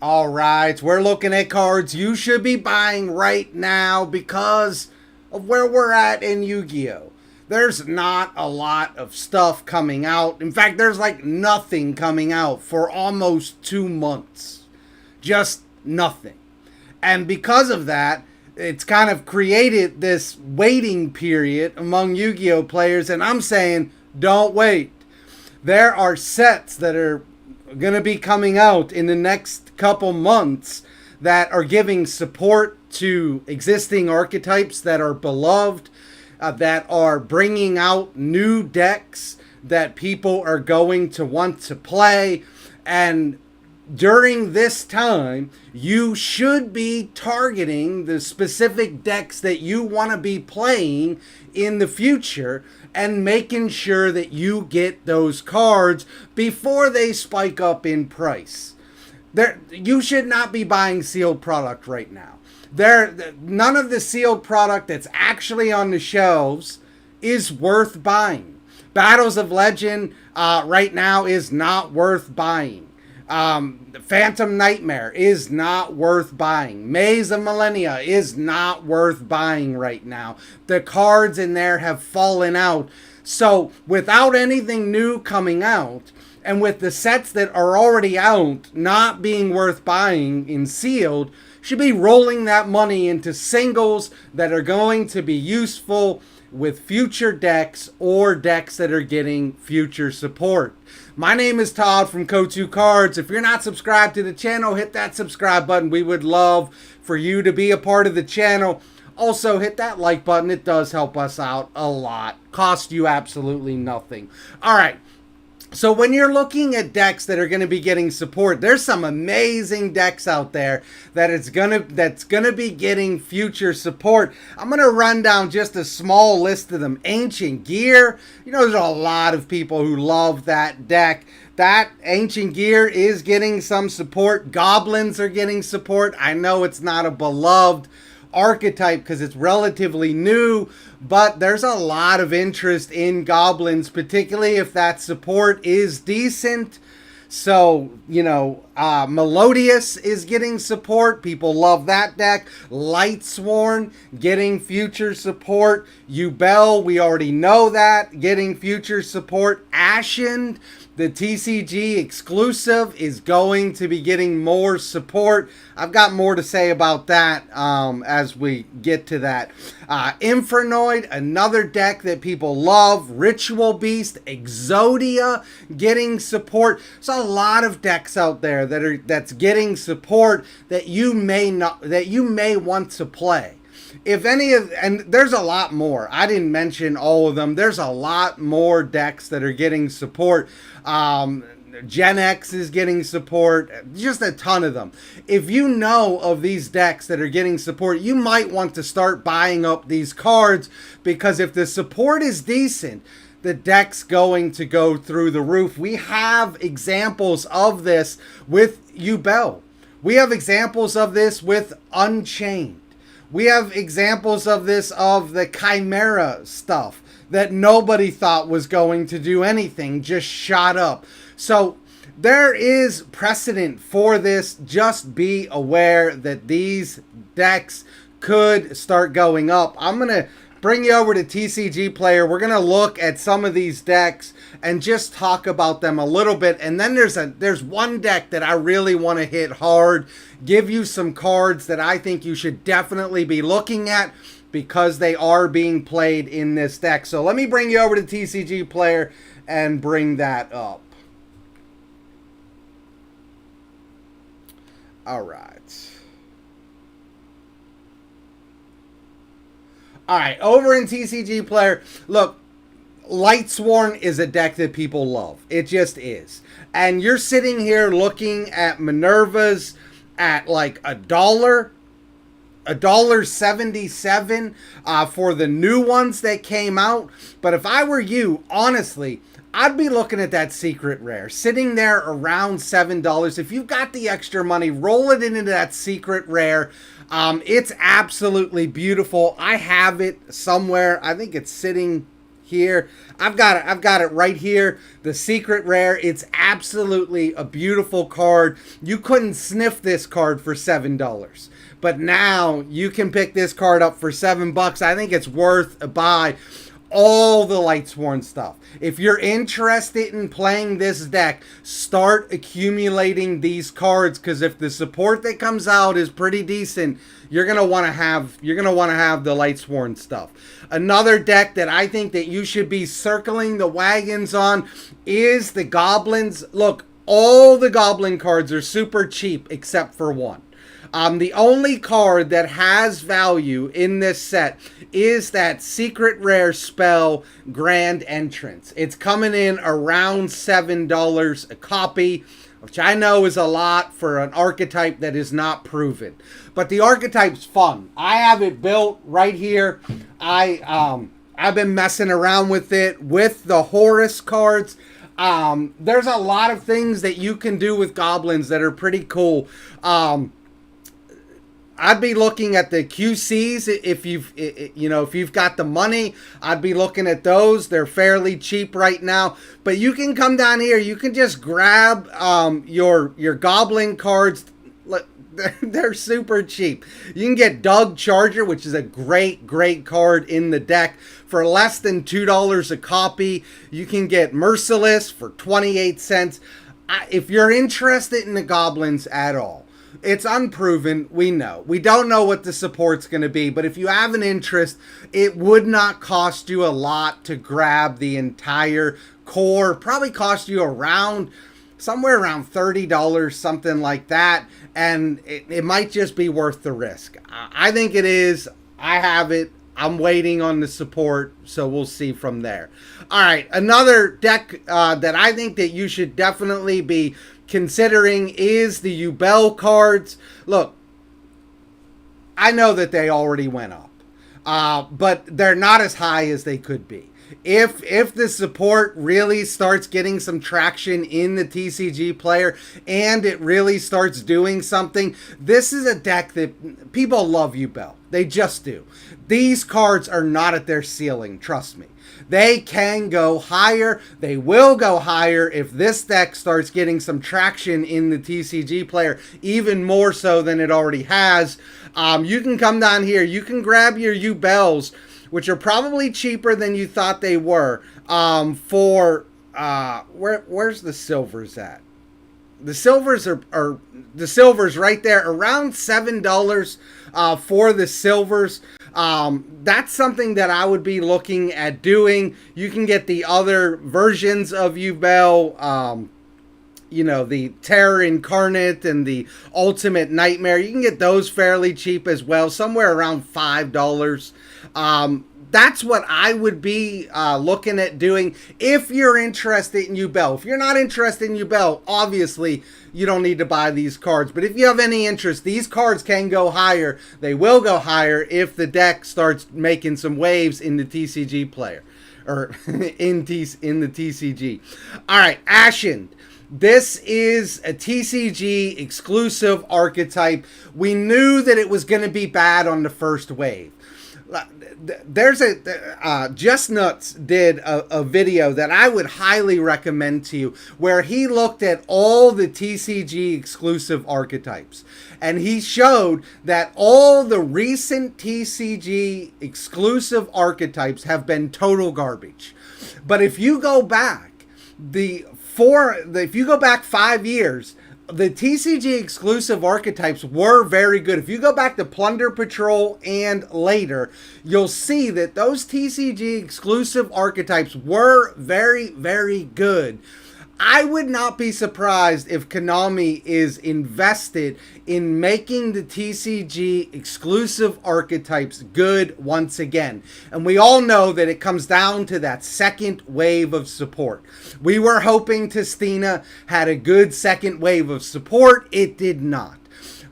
All right, we're looking at cards you should be buying right now because of where we're at in Yu-Gi-Oh! There's not a lot of stuff coming out. In fact, there's like nothing coming out for almost 2 months. Just nothing. And because of that, it's kind of created this waiting period among Yu-Gi-Oh! Players, and I'm saying, don't wait. There are sets that are going to be coming out in the next couple months that are giving support to existing archetypes that are beloved, that are bringing out new decks that people are going to want to play. And during this time, you should be targeting the specific decks that you want to be playing in the future and making sure that you get those cards before they spike up in price. You should not be buying sealed product right now. None of the sealed product that's actually on the shelves is worth buying. Battles of Legend right now is not worth buying. Phantom Nightmare is not worth buying. Maze of Millennia is not worth buying right now. The cards in there have fallen out. So without anything new coming out, and with the sets that are already out not being worth buying in sealed, should be rolling that money into singles that are going to be useful with future decks or decks that are getting future support. My name is Todd from Ko2 Cards. If you're not subscribed to the channel, hit that subscribe button. We would love for you to be a part of the channel. Also, hit that like button. It does help us out a lot. Cost you absolutely nothing. All right. So when you're looking at decks that are going to be getting support, there's some amazing decks out there that's gonna be getting future support. I'm gonna run down just a small list of them. Ancient Gear, there's a lot of people who love that deck. That Ancient Gear is getting some support. Goblins are getting support. I know it's not a beloved archetype because it's relatively new, but there's a lot of interest in Goblins, particularly if that support is decent. So, Melodious is getting support. People love that deck. Lightsworn getting future support. Yubel, we already know that, getting future support. Ashen, the TCG exclusive, is going to be getting more support. I've got more to say about that as we get to that. Infernoid, another deck that people love. Ritual Beast, Exodia getting support. So a lot of decks out there that's getting support that you may want to play. And there's a lot more. I didn't mention all of them. There's a lot more decks that are getting support. Gen X is getting support. Just a ton of them. If you know of these decks that are getting support, you might want to start buying up these cards, because if the support is decent, the deck's going to go through the roof. We have examples of this with Yubel. We have examples of this with Unchained. We have examples of this of the Chimera stuff that nobody thought was going to do anything, just shot up. So there is precedent for this. Just be aware that these decks could start going up. I'm going to bring you over to TCG Player. We're going to look at some of these decks and just talk about them a little bit. And then there's one deck that I really want to hit hard, give you some cards that I think you should definitely be looking at because they are being played in this deck. So let me bring you over to TCG Player and bring that up. All right. All right, over in TCG Player, look, Lightsworn is a deck that people love. It just is. And you're sitting here looking at Minerva's at like $1.77 for the new ones that came out. But if I were you, honestly, I'd be looking at that secret rare sitting there around $7. If you've got the extra money, roll it into that secret rare. It's absolutely beautiful. I have it somewhere. I think it's sitting here. I've got it right here. The secret rare. It's absolutely a beautiful card. You couldn't sniff this card for $7. But now you can pick this card up for $7. I think it's worth a buy. All the Lightsworn stuff. If you're interested in playing this deck, start accumulating these cards, because if the support that comes out is pretty decent, you're gonna want to have the Lightsworn stuff. Another deck that I think that you should be circling the wagons on is the Goblins. Look, all the Goblin cards are super cheap except for one. The only card that has value in this set is that secret rare spell Grand Entrance. It's coming in around $7 a copy, which I know is a lot for an archetype that is not proven. But the archetype's fun. I have it built right here. I've been messing around with it with the Horus cards. There's a lot of things that you can do with goblins that are pretty cool. I'd be looking at the QCs if you've got the money. I'd be looking at those. They're fairly cheap right now. But you can come down here. You can just grab your goblin cards. They're super cheap. You can get Doug Charger, which is a great card in the deck, for less than $2 a copy. You can get Merciless for 28 cents. If you're interested in the goblins at all, it's unproven, we know. We don't know what the support's going to be, but if you have an interest, it would not cost you a lot to grab the entire core. Probably cost you somewhere around $30, something like that, and it might just be worth the risk. I think it is. I have it. I'm waiting on the support, so we'll see from there. All right, another deck that I think that you should definitely be considering is the Yubel cards. Look, I know that they already went up, but they're not as high as they could be. If the support really starts getting some traction in the TCG player and it really starts doing something, this is a deck that people love Yubel. They just do. These cards are not at their ceiling, trust me. They can go higher. They will go higher if this deck starts getting some traction in the TCG player, even more so than it already has. You can come down here. You can grab your Yubels, which are probably cheaper than you thought they were. Where's the silvers at? The silvers are the silvers right there, around $7 for the silvers. That's something that I would be looking at doing. You can get the other versions of Yubel, the Terror Incarnate and the Ultimate Nightmare. You can get those fairly cheap as well, somewhere around $5. That's what I would be looking at doing if you're interested in Yubel. If you're not interested in Yubel, obviously you don't need to buy these cards. But if you have any interest, these cards can go higher. They will go higher if the deck starts making some waves in the TCG player. Or in the TCG. All right, Ashen. This is a TCG exclusive archetype. We knew that it was going to be bad on the first wave. There's Just Nuts did a video that I would highly recommend to you, where he looked at all the TCG exclusive archetypes, and he showed that all the recent TCG exclusive archetypes have been total garbage. But if you go back if you go back 5 years, the TCG exclusive archetypes were very good. If you go back to Plunder Patrol and later, you'll see that those TCG exclusive archetypes were very, very good. I would not be surprised if Konami is invested in making the TCG exclusive archetypes good once again. And we all know that it comes down to that second wave of support. We were hoping Testina had a good second wave of support. It did not.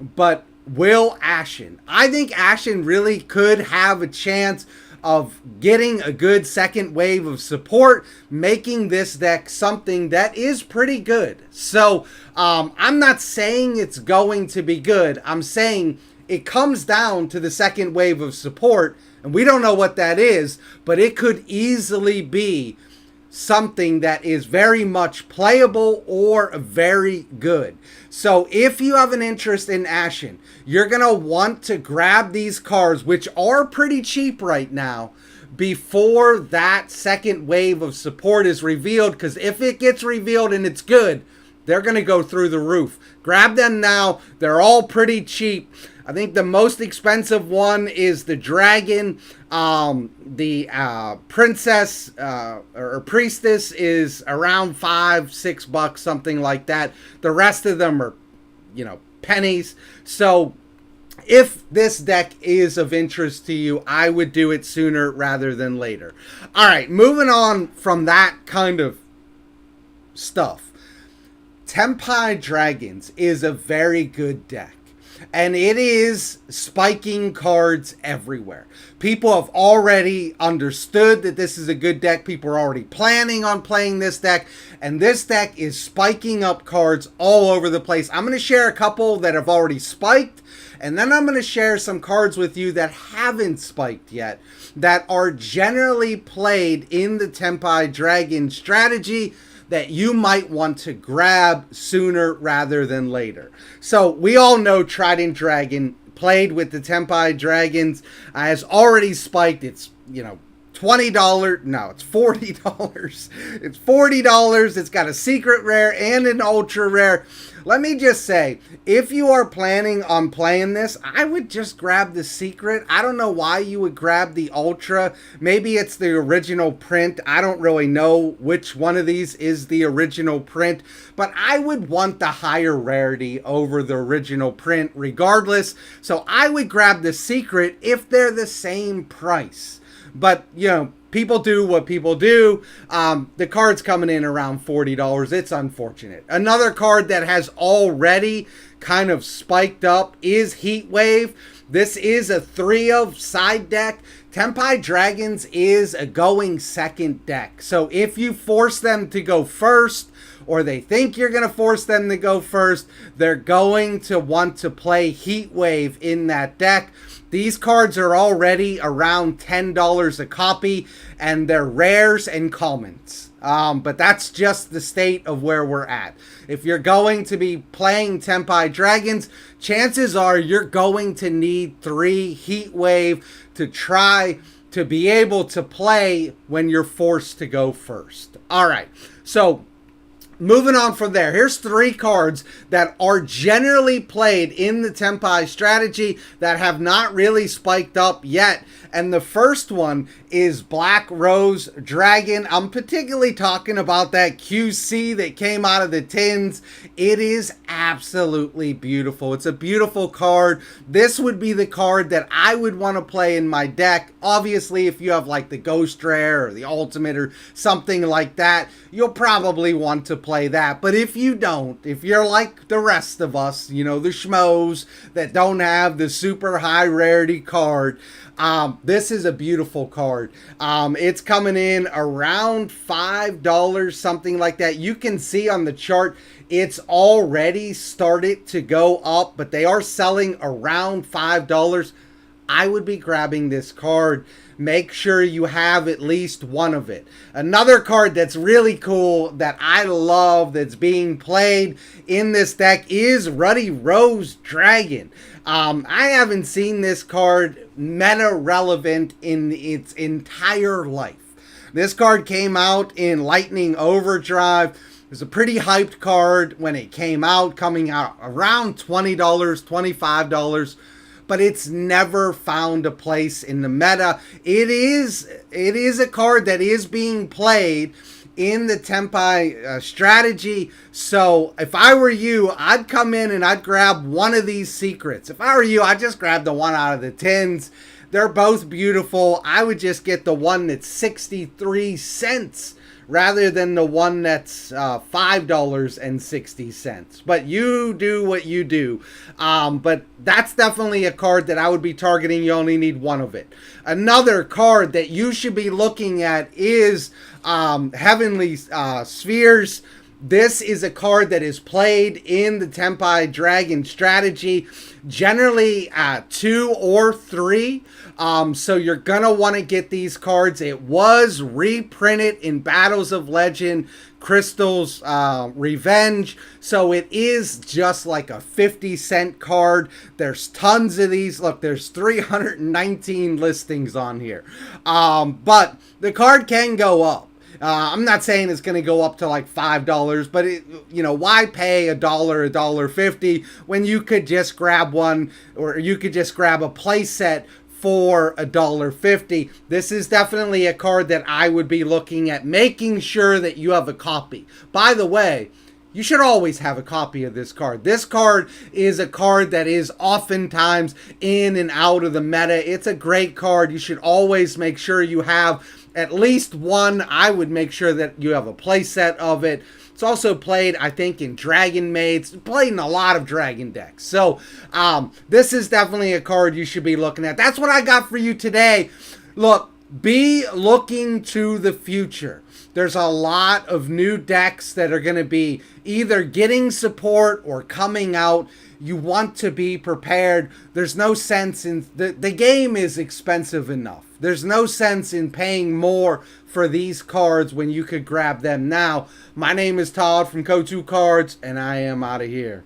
But will Ashen? I think Ashen really could have a chance of getting a good second wave of support, making this deck something that is pretty good. So I'm not saying it's going to be good. I'm saying it comes down to the second wave of support, and we don't know what that is, but it could easily be something that is very much playable or very good. So if you have an interest in Ashen, you're going to want to grab these cards, which are pretty cheap right now, before that second wave of support is revealed, because if it gets revealed and it's good, they're going to go through the roof. Grab them now. They're all pretty cheap. I think the most expensive one is the Dragon. The Princess or Priestess is around $5-6, something like that. The rest of them are, pennies. So if this deck is of interest to you, I would do it sooner rather than later. All right, moving on from that kind of stuff. Tenpai Dragons is a very good deck. And it is spiking cards everywhere. People have already understood that this is a good deck. People are already planning on playing this deck. And this deck is spiking up cards all over the place. I'm going to share a couple that have already spiked. And then I'm going to share some cards with you that haven't spiked yet, that are generally played in the Tenpai Dragon strategy, that you might want to grab sooner rather than later. So we all know Trident Dragon played with the Tenpai Dragons has already spiked. It's, $20. No, it's $40. It's $40. It's got a secret rare and an ultra rare. Let me just say, if you are planning on playing this, I would just grab the secret. I don't know why you would grab the ultra. Maybe it's the original print. I don't really know which one of these is the original print, but I would want the higher rarity over the original print regardless. So I would grab the secret if they're the same price. But, people do what people do. The card's coming in around $40. It's unfortunate. Another card that has already kind of spiked up is Heat Wave. This is a 3-of side deck. Tenpai Dragons is a going second deck. So if you force them to go first, or they think you're going to force them to go first, they're going to want to play Heat Wave in that deck. These cards are already around $10 a copy, and they're rares and commons. But that's just the state of where we're at. If you're going to be playing Tenpai Dragons, chances are you're going to need 3 Heat Wave to try to be able to play when you're forced to go first. All right, so moving on from there, here's 3 cards that are generally played in the Tenpai strategy that have not really spiked up yet. And the first one is Black Rose Dragon. I'm particularly talking about that QC that came out of the tins. It is absolutely beautiful. It's a beautiful card. This would be the card that I would want to play in my deck. Obviously, if you have like the Ghost Rare or the Ultimate or something like that, you'll probably want to play that. But if you don't, if you're like the rest of us, the schmoes that don't have the super high rarity card, this is a beautiful card. It's coming in around $5, something like that. You can see on the chart, it's already started to go up, but they are selling around $5. I would be grabbing this card. Make sure you have at least one of it. Another card that's really cool that I love that's being played in this deck is Ruddy Rose Dragon. I haven't seen this card meta relevant in its entire life. This card came out in Lightning Overdrive. It was a pretty hyped card when it came out, coming out around $20, $25. But it's never found a place in the meta. It is a card that is being played in the Tenpai strategy. So if I were you, I'd come in and I'd grab one of these secrets. If I were you, I'd just grab the one out of the tins. They're both beautiful. I would just get the one that's 63 cents rather than the one that's $5.60. But you do what you do. But that's definitely a card that I would be targeting. You only need one of it. Another card that you should be looking at is Heavenly Spheres. This is a card that is played in the Tenpai Dragon strategy, generally 2 or 3. So you're going to want to get these cards. It was reprinted in Battles of Legend, Crystal's Revenge. So it is just like a 50-cent card. There's tons of these. Look, there's 319 listings on here. But the card can go up. I'm not saying it's going to go up to like $5, but why pay $1.50 when you could just grab one, or you could just grab a playset for $1.50. This is definitely a card that I would be looking at making sure that you have a copy. By the way, you should always have a copy of this card. This card is a card that is oftentimes in and out of the meta. It's a great card. You should always make sure you have at least one. I would make sure that you have a playset of it. It's also played, I think, in Dragon Maids. Played in a lot of Dragon decks. So, this is definitely a card you should be looking at. That's what I got for you today. Look, be looking to the future. There's a lot of new decks that are going to be either getting support or coming out. You want to be prepared. There's no sense in... The game is expensive enough. There's no sense in paying more for these cards when you could grab them now. My name is Todd from Go2 Cards, and I am out of here.